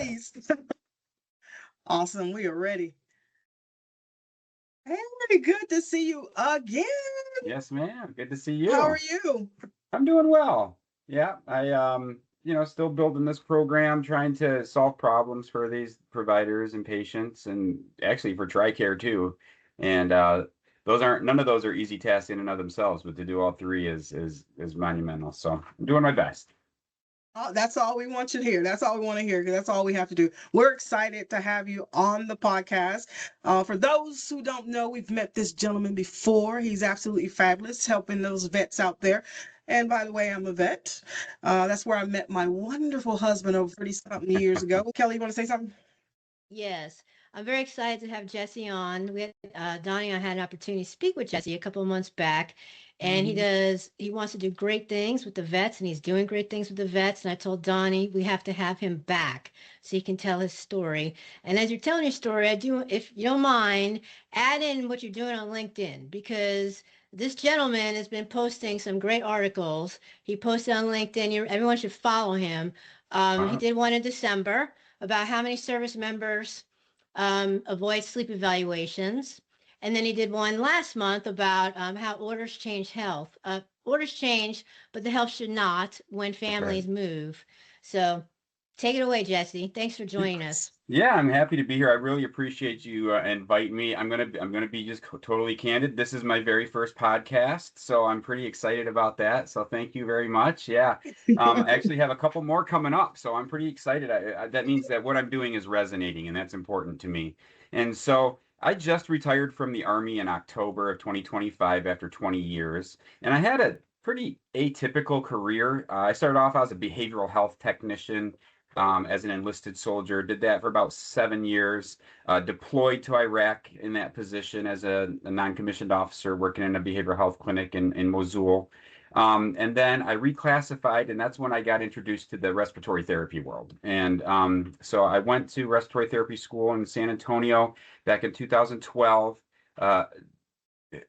please. Awesome. We are ready. Hey, good to see you again. Yes, ma'am. Good to see How are you. you? I'm doing well. Yeah, still building this program, trying to solve problems for these providers and patients, and actually for TRICARE too. And those aren't none of those are easy tasks in and of themselves, but to do all three is monumental. So I'm doing my best. That's all we want you to hear. That's all we want to hear because that's all we have to do. We're excited to have you on the podcast. For those who don't know, we've met this gentleman before. He's absolutely fabulous, helping those vets out there. And by the way, I'm a vet. That's where I met my wonderful husband over 30 something years ago. Kelly, you want to say something? Yes, I'm very excited to have Jesse on. We had Donnie and I had an opportunity to speak with Jesse a couple of months back, and Mhm. he wants to do great things with the vets, and he's doing great things with the vets. And I told Donnie we have to have him back so he can tell his story. And as you're telling your story, I do, if you don't mind, add in what you're doing on LinkedIn because this gentleman has been posting some great articles. He posted on LinkedIn. Everyone should follow him. He Wow. did one in December about how many service members avoid sleep evaluations. And then he did one last month about how orders change health. Orders change, but the health should not when That's right. families move. So take it away, Jesse. Thanks for joining us. Yeah, I'm happy to be here. I really appreciate you inviting me. I'm gonna be just totally candid. This is my very first podcast, so I'm pretty excited about that. So thank you very much. Yeah, I actually have a couple more coming up, so I'm pretty excited. That means that what I'm doing is resonating, and that's important to me. And so I just retired from the Army in October of 2025 after 20 years, and I had a pretty atypical career. I started off as a behavioral health technician as an enlisted soldier. Did that for about 7 years. Deployed to Iraq in that position as a non-commissioned officer working in a behavioral health clinic in Mosul. And then I reclassified, and that's when I got introduced to the respiratory therapy world. And so I went to respiratory therapy school in San Antonio back in 2012. Uh,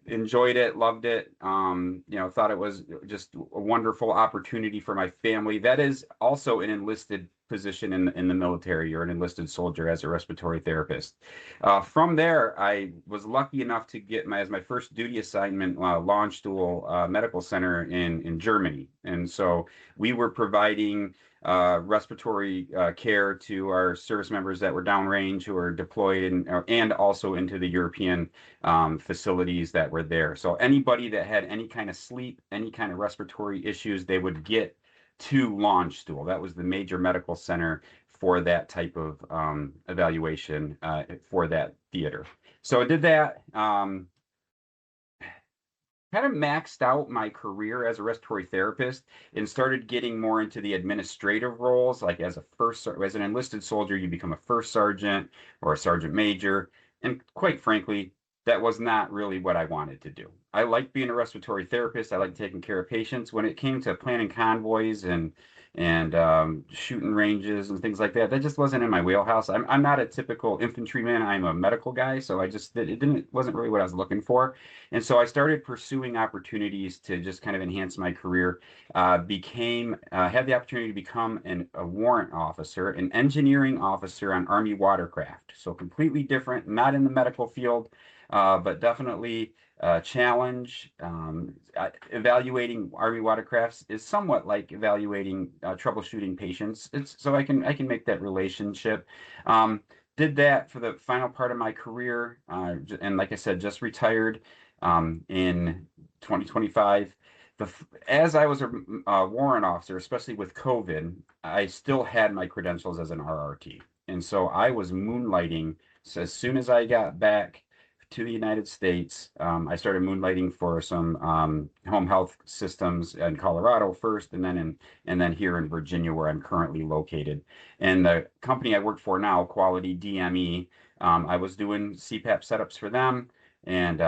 Enjoyed it, loved it. Thought it was just a wonderful opportunity for my family. That is also an enlisted position in the military. You're an enlisted soldier as a respiratory therapist. From there, I was lucky enough to get my first duty assignment, Launchstuhl Medical Center in Germany, and so we were providing respiratory care to our service members that were downrange who were deployed and also into the European facilities that were there. So anybody that had any kind of sleep, any kind of respiratory issues, they would get to Launchstuhl. That was the major medical center for that type of evaluation for that theater. So I did that. Kind of maxed out my career as a respiratory therapist and started getting more into the administrative roles. Like as an enlisted soldier, you become a first sergeant or a sergeant major. And quite frankly, that was not really what I wanted to do. I liked being a respiratory therapist. I liked taking care of patients. When it came to planning convoys and shooting ranges and things like that, that just wasn't in my wheelhouse. I'm not a typical infantryman. I'm a medical guy, so it wasn't really what I was looking for. And so I started pursuing opportunities to just kind of enhance my career. Had the opportunity to become a warrant officer, an engineering officer on Army watercraft. So completely different, not in the medical field, but definitely a challenge. Evaluating Army watercrafts is somewhat like evaluating troubleshooting patients. So I can make that relationship. Did that for the final part of my career, and like I said, just retired in 2025. As I was a warrant officer, especially with COVID, I still had my credentials as an RRT. And so I was moonlighting. So as soon as I got back to the United States, I started moonlighting for some home health systems in Colorado first, and then here in Virginia, where I'm currently located. And the company I work for now, Quality DME, I was doing CPAP setups for them and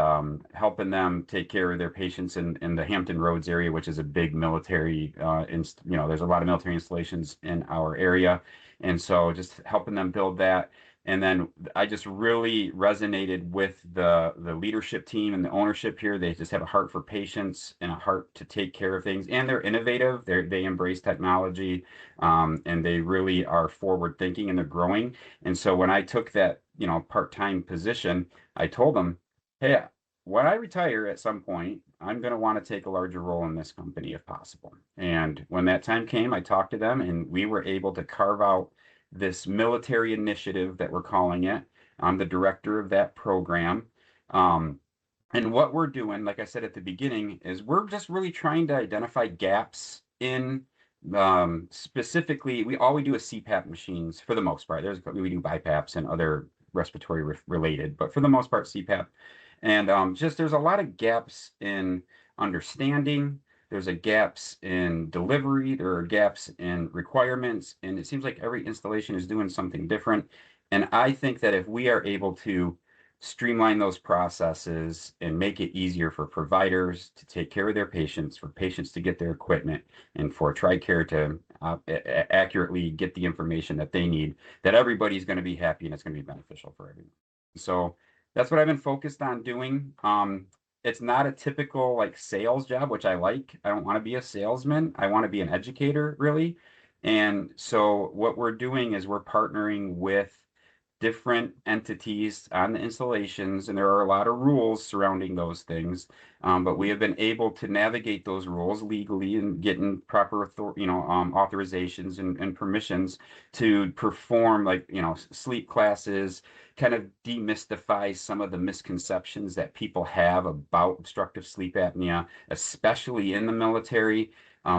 helping them take care of their patients in the Hampton Roads area, which is a big military, there's a lot of military installations in our area. And so just helping them build that. And then I just really resonated with the leadership team and the ownership here. They just have a heart for patients and a heart to take care of things. And they're innovative. They embrace technology, and they really are forward thinking, and they're growing. And so when I took that, part-time position, I told them, hey, when I retire at some point, I'm going to want to take a larger role in this company if possible. And when that time came, I talked to them, and we were able to carve out this military initiative that we're calling it. I'm the director of that program. Um, and what we're doing, like I said at the beginning, is we're just really trying to identify gaps in, specifically, all we do is CPAP machines for the most part. We do BiPAPs and other respiratory related, but for the most part, CPAP. And just there's a lot of gaps in understanding. There's a gaps in delivery. There are gaps in requirements, and it seems like every installation is doing something different. And I think that if we are able to streamline those processes and make it easier for providers to take care of their patients, for patients to get their equipment, and for TRICARE to accurately get the information that they need, that everybody's going to be happy and it's going to be beneficial for everyone. So that's what I've been focused on doing. It's not a typical like sales job, which I like. I don't want to be a salesman. I want to be an educator, really. And so what we're doing is we're partnering with different entities on the installations, and there are a lot of rules surrounding those things. But we have been able to navigate those rules legally and getting proper authorizations and permissions to perform, like, sleep classes, kind of demystify some of the misconceptions that people have about obstructive sleep apnea, especially in the military.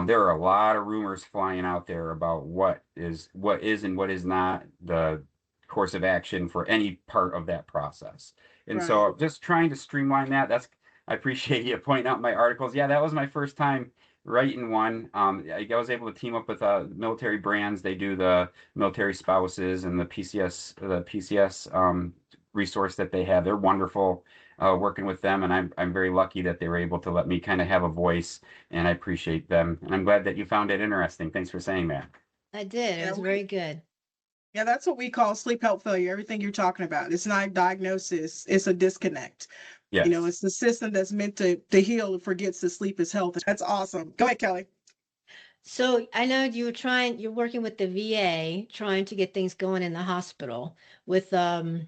There are a lot of rumors flying out there about what is and what is not the course of action for any part of that process. And so just trying to streamline that. I appreciate you pointing out my articles. Yeah, that was my first time writing one. I was able to team up with military brands. They do the military spouses and the PCS resource that they have. They're wonderful working with them, and I'm very lucky that they were able to let me kind of have a voice, and I appreciate them. And I'm glad that you found it interesting. Thanks for saying that. I did. It was very good. Yeah, that's what we call sleep health failure. Everything you're talking about. It's not a diagnosis, it's a disconnect. Yes. It's the system that's meant to heal and forgets that sleep is health. That's awesome. Go ahead, Kelly. So I know you're working with the VA, trying to get things going in the hospital with trying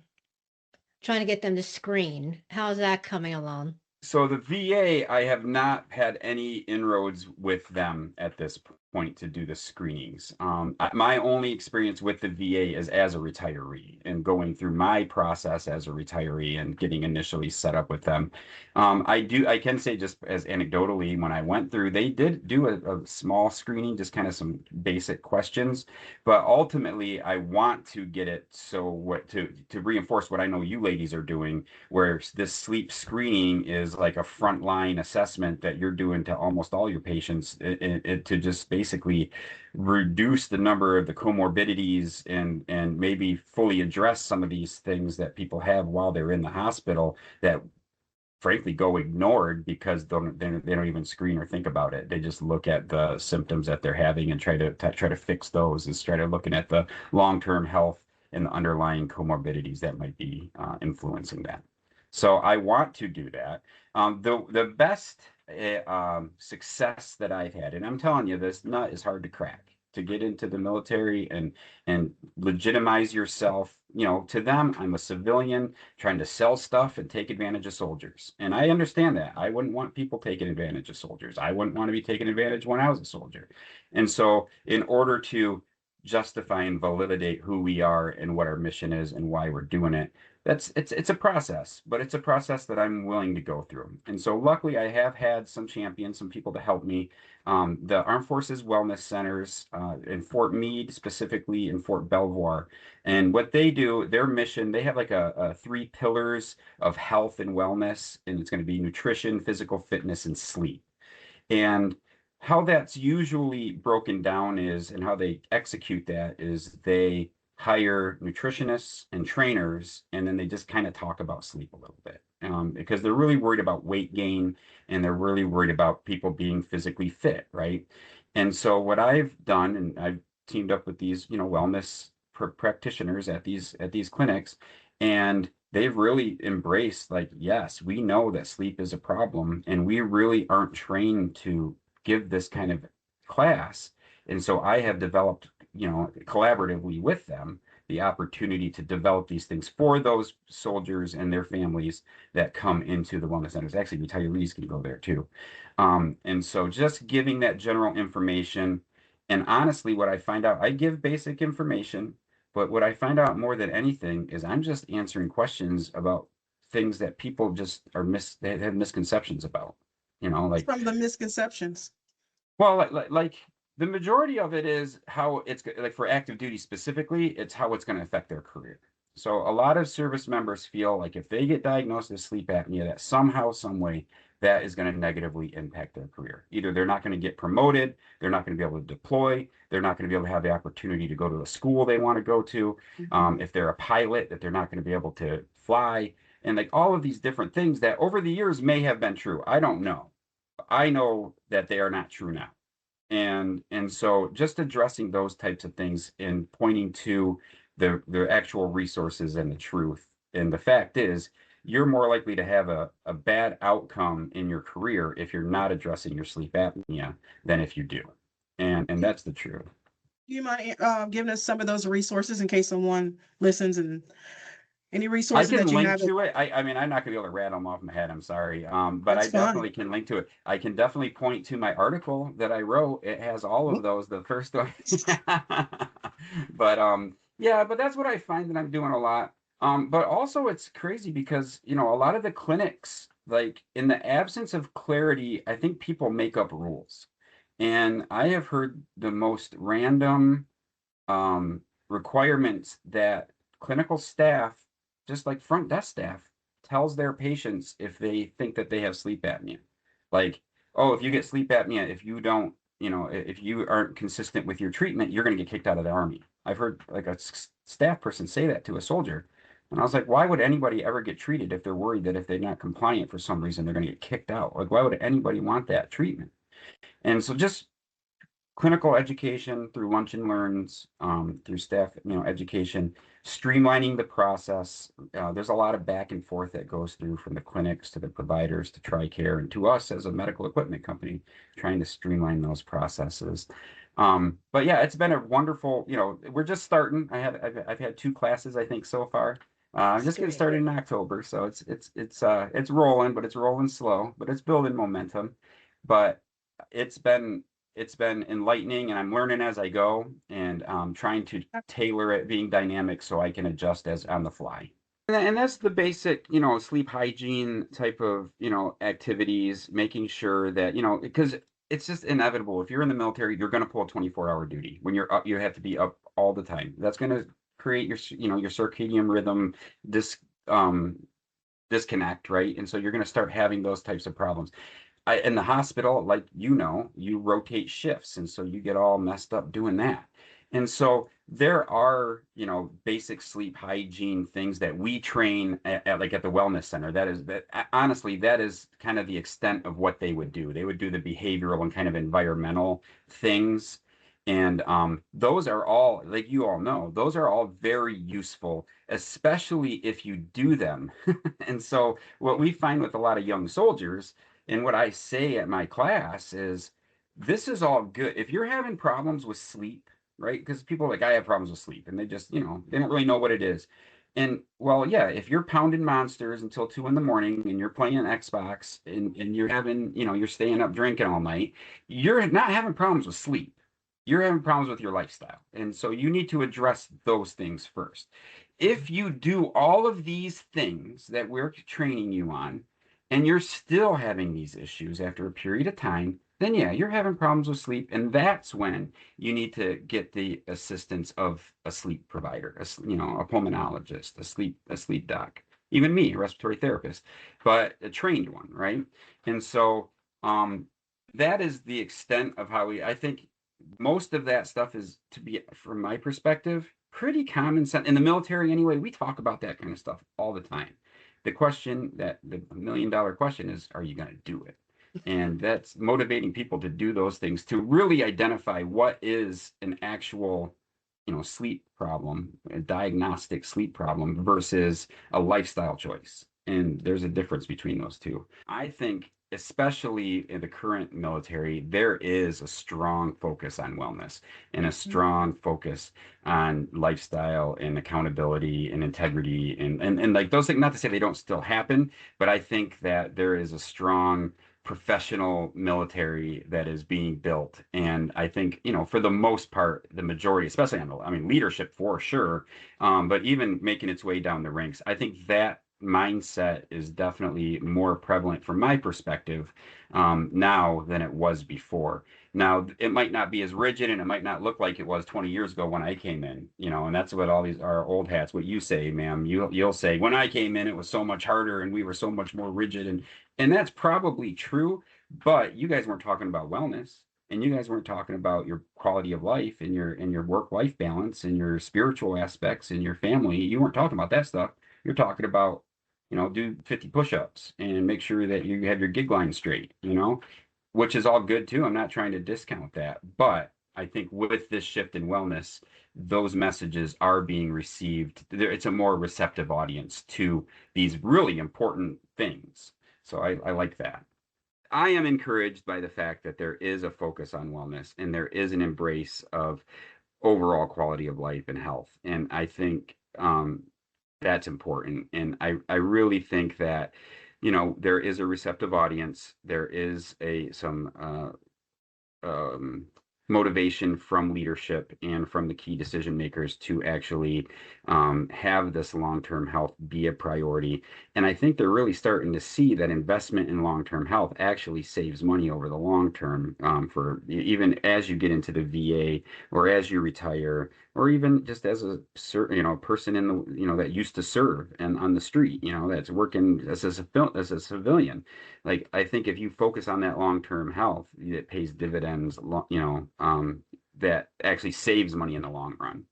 to get them to screen. How's that coming along? So the VA, I have not had any inroads with them at this point to do the screenings. My only experience with the VA is as a retiree and going through my process as a retiree and getting initially set up with them. I can say, just as anecdotally, when I went through, they did do a small screening, just kind of some basic questions. But ultimately, I want to get it to reinforce what I know you ladies are doing, where this sleep screening is like a frontline assessment that you're doing to almost all your patients, to just basically reduce the number of the comorbidities and maybe fully address some of these things that people have while they're in the hospital that frankly go ignored because they don't even screen or think about it. They just look at the symptoms that they're having and try to fix those, instead of looking at the long-term health and the underlying comorbidities that might be influencing that. So I want to do that. The best success that I've had, and I'm telling you, this nut is hard to crack, to get into the military and legitimize yourself. To them, I'm a civilian trying to sell stuff and take advantage of soldiers. And I understand that. I wouldn't want people taking advantage of soldiers. I wouldn't want to be taken advantage when I was a soldier. And so in order to justify and validate who we are and what our mission is and why we're doing it, it's a process, but it's a process that I'm willing to go through. And so luckily I have had some champions, some people to help me. The Armed Forces Wellness Centers in Fort Meade, specifically in Fort Belvoir. And what they do, their mission, they have like a 3 pillars of health and wellness, and it's going to be nutrition, physical fitness, and sleep. And how that's usually broken down is, and how they execute that is, they hire nutritionists and trainers, and then they just kind of talk about sleep a little bit, because they're really worried about weight gain, and they're really worried about people being physically fit, right? And so what I've done, and I've teamed up with these, wellness practitioners at these clinics, and they've really embraced, like, yes, we know that sleep is a problem, and we really aren't trained to give this kind of class. And so I have developed, collaboratively with them, the opportunity to develop these things for those soldiers and their families that come into the wellness centers. Actually, retirees can go there too. And so just giving that general information. And honestly, what I find out, I give basic information, but what I find out more than anything is I'm just answering questions about things that people just they have misconceptions about. Like, From the misconceptions. well, like the majority of it is how it's like, for active duty specifically, it's how it's going to affect their career. So a lot of service members feel like if they get diagnosed with sleep apnea, that somehow, some way, that is going to negatively impact their career. Either they're not going to get promoted, they're not going to be able to deploy, they're not going to be able to have the opportunity to go to the school they want to go to. If they're a pilot, that they're not going to be able to fly, and like all of these different things that over the years may have been true. I don't know. I know that they are not true now. And so just addressing those types of things and pointing to the actual resources and the truth. And the fact is, you're more likely to have a bad outcome in your career if you're not addressing your sleep apnea than if you do. And that's the truth. Do you mind giving us some of those resources in case someone listens, and any I resources can that you link have? to it. I mean, I'm not gonna be able to rattle them off my head. I'm sorry. But I That's fine. definitely can link to it. I can definitely point to my article that I wrote. It has all of those. The first one. But yeah, but that's what I find that I'm doing a lot. But also it's crazy because, a lot of the clinics, like in the absence of clarity, I think people make up rules. And I have heard the most random requirements that clinical staff, just like front desk staff, tells their patients if they think that they have sleep apnea. Like, oh, if you get sleep apnea, if you don't, if you aren't consistent with your treatment, you're going to get kicked out of the army. I've heard like a staff person say that to a soldier. And I was like, why would anybody ever get treated if they're worried that if they're not compliant for some reason, they're going to get kicked out? Like, why would anybody want that treatment? And so just clinical education through lunch and learns, through staff, education, streamlining the process. There's a lot of back and forth that goes through from the clinics to the providers to TRICARE and to us as a medical equipment company, trying to streamline those processes. But yeah, it's been a wonderful, we're just starting. I've had 2 classes, I think, so far. I'm just getting started in October, so it's rolling, but it's rolling slow, but it's building momentum. But it's been enlightening, and I'm learning as I go, and trying to tailor it, being dynamic so I can adjust as on the fly. And that's the basic, sleep hygiene type of, activities, making sure that, because it's just inevitable. If you're in the military, you're going to pull a 24-hour duty. When you're up, you have to be up all the time. That's going to create your, your circadian rhythm disconnect, right? And so you're going to start having those types of problems. In the hospital, like, you rotate shifts, and so you get all messed up doing that. And so there are, basic sleep hygiene things that we train like at the wellness center. Honestly, that is kind of the extent of what they would do. They would do the behavioral and kind of environmental things. And those are all, like you all know, those are all very useful, especially if you do them. And so what we find with a lot of young soldiers, and what I say at my class is, this is all good. If you're having problems with sleep, right? Because people are like, I have problems with sleep, and they just, they don't really know what it is. And well, yeah, if you're pounding monsters until 2 in the morning and you're playing Xbox and you're having, you're staying up drinking all night, you're not having problems with sleep. You're having problems with your lifestyle. And so you need to address those things first. If you do all of these things that we're training you on, and you're still having these issues after a period of time, then yeah, you're having problems with sleep. And that's when you need to get the assistance of a sleep provider, a pulmonologist, a sleep doc, even me, a respiratory therapist, but a trained one, right? And so that is the extent of how I think most of that stuff is, to be, from my perspective, pretty common sense. In the military anyway, we talk about that kind of stuff all the time. The $1 million question is, are you going to do it? And that's motivating people to do those things, to really identify what is an actual sleep problem, a diagnostic sleep problem versus a lifestyle choice. And there's a difference between those two. I think, especially in the current military, there is a strong focus on wellness and a strong focus on lifestyle and accountability and integrity and like those things, not to say they don't still happen, but I think that there is a strong professional military that is being built. And I think, for the most part, the majority, especially on leadership for sure, but even making its way down the ranks, I think that mindset is definitely more prevalent from my perspective now than it was before. Now, it might not be as rigid and it might not look like it was 20 years ago when I came in, and that's what all these are old hats, what you say, ma'am, you'll say, when I came in, it was so much harder and we were so much more rigid. And that's probably true, but you guys weren't talking about wellness and you guys weren't talking about your quality of life and your work-life balance and your spiritual aspects and your family. You weren't talking about that stuff. You're talking about, do 50 push-ups and make sure that you have your gig line straight, which is all good too. I'm not trying to discount that, but I think with this shift in wellness, those messages are being received. It's a more receptive audience to these really important things. So I like that. I am encouraged by the fact that there is a focus on wellness and there is an embrace of overall quality of life and health. And I think that's important. And I really think that, there is a receptive audience. There is some um, motivation from leadership and from the key decision makers to actually have this long-term health be a priority. And I think they're really starting to see that investment in long-term health actually saves money over the long term for even as you get into the VA or as you retire, or even just as a person in the that used to serve and on the street, that's working as a civilian. Like, I think if you focus on that long-term health, it pays dividends, that actually saves money in the long run.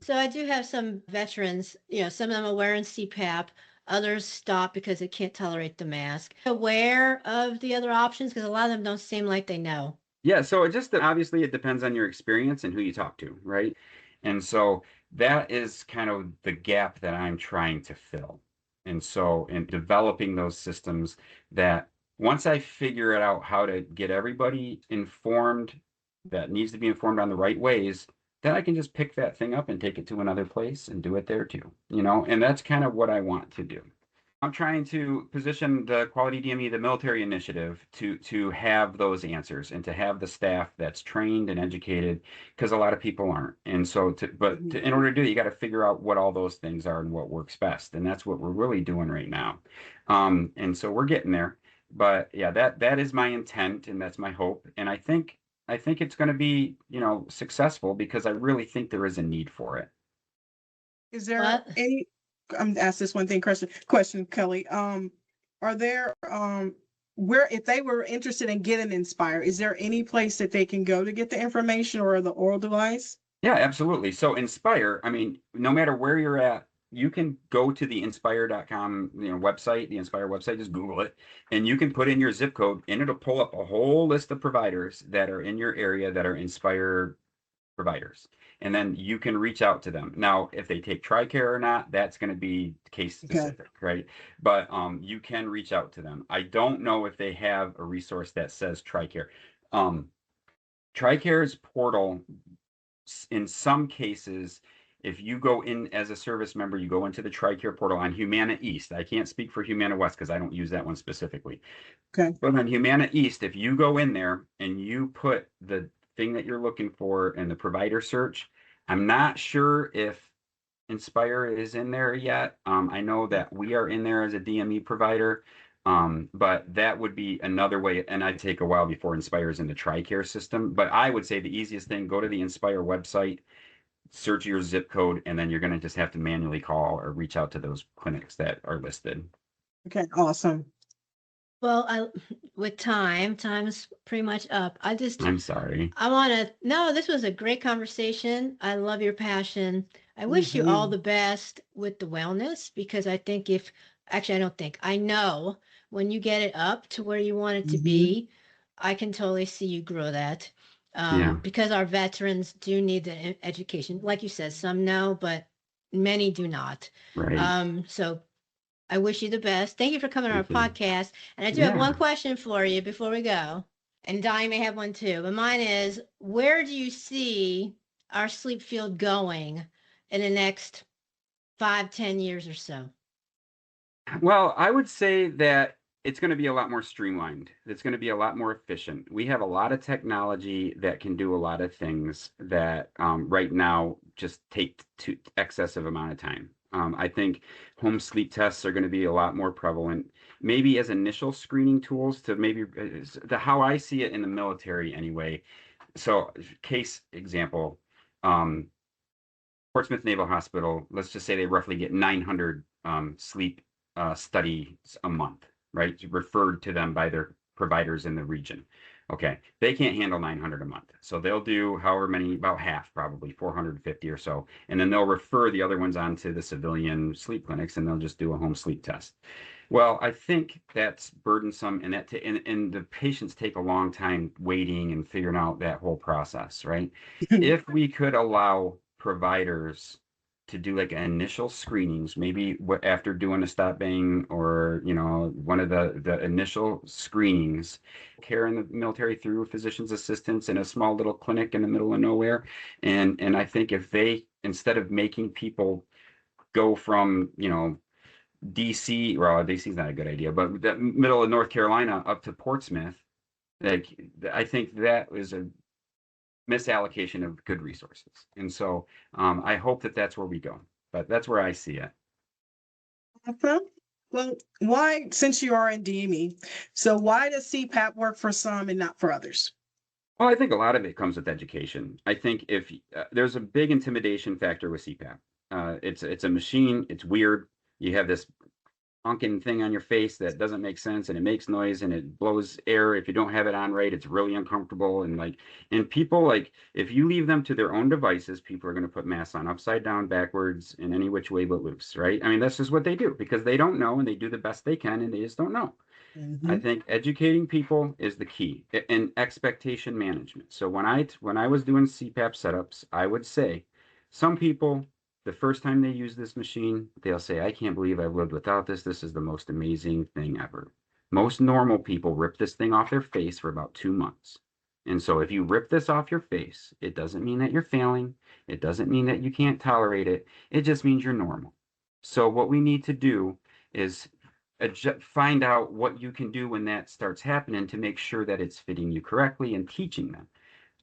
So I do have some veterans, some of them are wearing CPAP, others stop because they can't tolerate the mask. Aware of the other options because a lot of them don't seem like they know. Yeah, so obviously it depends on your experience and who you talk to, right? And so that is kind of the gap that I'm trying to fill. And so in developing those systems, that once I figure it out how to get everybody informed that needs to be informed on the right ways, then I can just pick that thing up and take it to another place and do it there too, and that's kind of what I want to do. I'm trying to position the Quality DME, the military initiative, to have those answers and to have the staff that's trained and educated, because a lot of people aren't. And so, in order to do it, you got to figure out what all those things are and what works best. And that's what we're really doing right now. And so we're getting there. But yeah, that is my intent and that's my hope. And I think it's going to be, successful because I really think there is a need for it. Is there any? I'm gonna ask this one thing question, Kelly. Are there where if they were interested in getting Inspire, is there any place that they can go to get the information or the oral device? Yeah, absolutely. So Inspire, no matter where you're at, you can go to the inspire.com, website, the Inspire website, just Google it, and you can put in your zip code and it'll pull up a whole list of providers that are in your area that are Inspire providers. And then you can reach out to them. Now, if they take TRICARE or not, that's going to be case specific, right? But you can reach out to them. I don't know if they have a resource that says TRICARE. TRICARE's portal, in some cases, if you go in as a service member, you go into the TRICARE portal on Humana East. I can't speak for Humana West because I don't use that one specifically. Okay. But on Humana East, if you go in there and you put the thing that you're looking for in the provider search, I'm not sure if Inspire is in there yet. I know that we are in there as a DME provider, but that would be another way, and I'd take a while before Inspire is in the TRICARE system. But I would say the easiest thing, go to the Inspire website, search your zip code, and then you're going to just have to manually call or reach out to those clinics that are listed. Okay, awesome. Well, with time's pretty much up. I'm sorry. No, this was a great conversation. I love your passion. I wish you all the best with the wellness because I know when you get it up to where you want it to be, I can totally see you grow that. because our veterans do need the education. Like you said, some know, but many do not. Right. So I wish you the best. Thank you for coming on our Thank you. podcast. And I do have one Yeah. question for you before we go. And Donnie may have one too. But mine is, where do you see our sleep field going in the next 5, 10 years or so? Well, I would say that it's going to be a lot more streamlined. It's going to be a lot more efficient. We have a lot of technology that can do a lot of things that right now just take to excessive amount of time. I think home sleep tests are going to be a lot more prevalent, maybe as initial screening tools to maybe how I see it in the military anyway. So, case example, um, Portsmouth Naval Hospital, let's just say they roughly get 900 sleep studies a month, right? Referred to them by their providers in the region. Okay, they can't handle 900 a month. So they'll do however many, about half, probably 450 or so. And then they'll refer the other ones on to the civilian sleep clinics and they'll just do a home sleep test. Well, I think that's burdensome and and the patients take a long time waiting and figuring out that whole process, right? If we could allow providers to do like initial screenings, maybe after doing a stop bang or one of the initial screenings, care in the military through physician's assistants in a small little clinic in the middle of nowhere, and I think if they, instead of making people go from DC, well, DC is not a good idea, but the middle of North Carolina up to Portsmouth, like I think that is a misallocation of good resources. And so I hope that that's where we go, but that's where I see it. Okay. Well, why, since you are in DME, so why does CPAP work for some and not for others? Well, I think a lot of it comes with education. I think if there's a big intimidation factor with CPAP. It's a machine. It's weird. You have this honking thing on your face that doesn't make sense and it makes noise and it blows air. If you don't have it on right, it's really uncomfortable. And people, like, if you leave them to their own devices, people are going to put masks on upside down, backwards, in any which way but loose, right? I mean, that's just what they do because they don't know and they do the best they can and they just don't know. I Mm-hmm. think educating people is the key, and expectation management. So when I was doing CPAP setups, I would say some people, the first time they use this machine, they'll say, "I can't believe I've lived without this. This is the most amazing thing ever." Most normal people rip this thing off their face for about 2 months. And so if you rip this off your face, it doesn't mean that you're failing. It doesn't mean that you can't tolerate it. It just means you're normal. So what we need to do is find out what you can do when that starts happening to make sure that it's fitting you correctly and teaching them.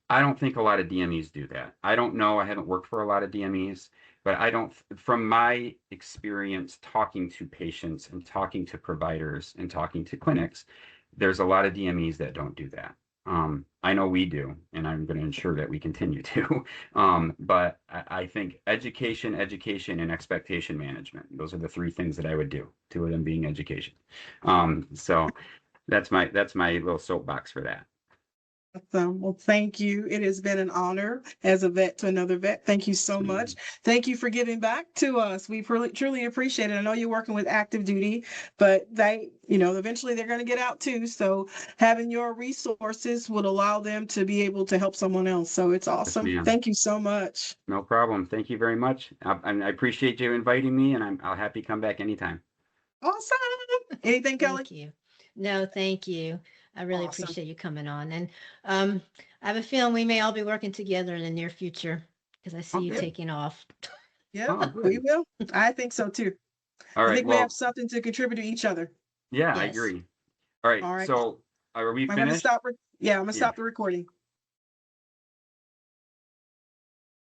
I don't think a lot of DMEs do that. I don't know. I haven't worked for a lot of DMEs, but I don't, from my experience talking to patients and talking to providers and talking to clinics, there's a lot of DMEs that don't do that. I know we do, and I'm going to ensure that we continue to. But I think education, and expectation management. Those are the three things that I would do. Two of them being education. So that's my little soapbox for that. Awesome. Well, thank you. It has been an honor as a vet to another vet. Thank you so much. Thank you for giving back to us. We really, truly appreciate it. I know you're working with active duty, but eventually they're going to get out too. So having your resources would allow them to be able to help someone else. So it's Yes, awesome. ma'am. Thank you so much. No problem. Thank you very much. I appreciate you inviting me, and I'll happy to come back anytime. Awesome. Anything, Kelly? Thank you. No, thank you. I really Awesome. appreciate you coming on. And I have a feeling we may all be working together in the near future because I see Oh, you good. taking off. Yeah, Oh, we good. will. I think so too. All I right. think we have Well, something to contribute to each other. yeah, I Yes. agree. All right. All right. So are we I'm going to finished? stop. Yeah, I'm going to Yeah. stop the recording.